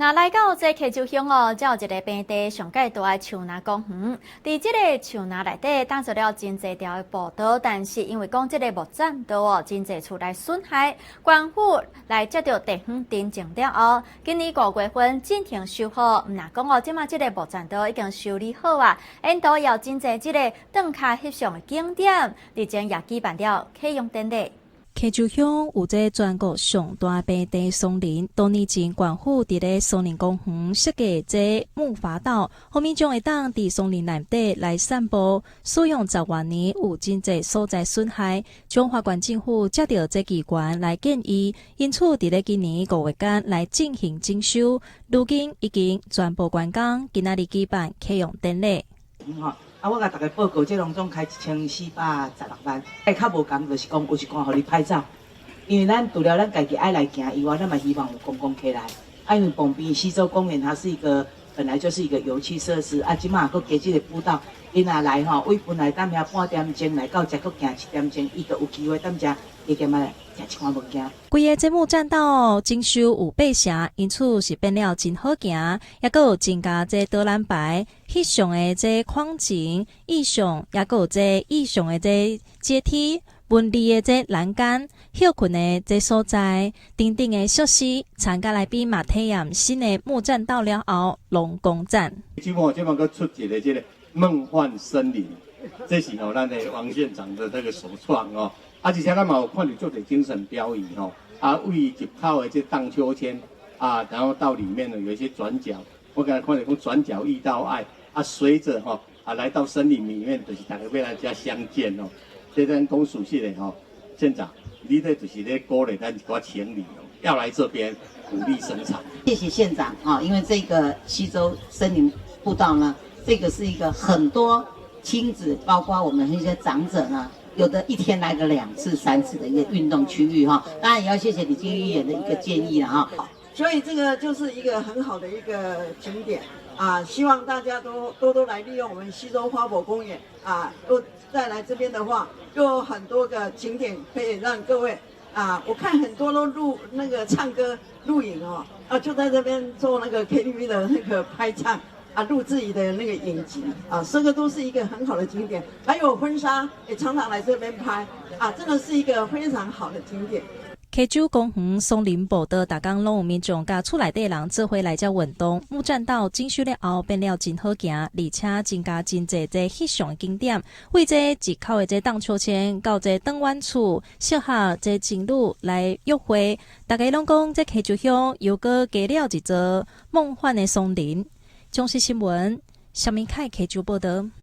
那来到这溪州乡哦，才有一个平地上界大的树林公园。伫这个树林内底，打造了真侪条的步道，但是因为讲这个木栈道哦，真侪厝来损害，官府来接到地方订正了后，今年5月份进行修复。毋若讲哦，即马这个木栈道已经修理好啊，沿途有真侪这个登卡翕相的景点，日前也举办了启用典礼。溪州乡有这全国上大平地松林，多年前县府伫咧松林公园设计这木筏道，后面将会当伫松林内底来散步。使用10多年，有真侪所在损害，中华县政府接到这机关来建议，因此伫咧今年5月间来进行整修。如今已经全部完工，今仔日举办启用典礼。我甲大家报告，这拢总开1416万。较无共就是讲有一关互你拍照，因为咱除了咱家己爱来行以外，咱嘛希望有观光客来。因为旁边西洲公园它是一个本来就是一个游憩设施，即马佫加这个步道，因若来为本来踮遐半点钟来到遮佫行7点钟，伊就有机会踮遮加减来食一款物件。规个这木栈道整修有8成，因此是变了真好行，也佫有增加这导览牌、翕相的这框景、意象，也佫有这意象的这阶梯、文理的这栏杆、休困的这所在，等等的设施。参加来宾嘛体验新的木栈道了后，龙宫站。即马佫出一个这个梦幻森林，这是咱的王县长的这个首创哦。而且咱嘛有看到做的精神标语为入口的这荡秋千然后到里面呢有一些转角，我刚才看到讲转角遇到爱随着来到森林里面，就是大家要来家相见哦。这咱公属系的县长，你这就是咧鼓励咱一寡情侣要来这边鼓励生产。谢谢县长因为这个西洲森林步道呢，这个是一个很多亲子，包括我们那些长者呢。有的一天来个2次、3次的一个运动区域当然也要谢谢李金议员的一个建议了所以这个就是一个很好的一个景点希望大家都多多来利用我们西洲花博公园都再来这边的话，就有很多个景点可以让各位我看很多都那个唱歌录影就在这边做那个 KTV 的那个拍唱。录自己的那个影集这个都是一个很好的景点，还有婚纱也常常来这边拍真的是一个非常好的景点。溪州公园松林步道，逐工拢有民众甲厝内底人做伙来遮运动。木栈道整修了后变了真好行，而且增加真侪这翕相的景点。为这入口的这荡秋千，到这登湾厝，适合这情侣来约会。大家拢讲这溪州乡又搁加了一座梦幻的松林。中视新闻，萧明凯溪州报道。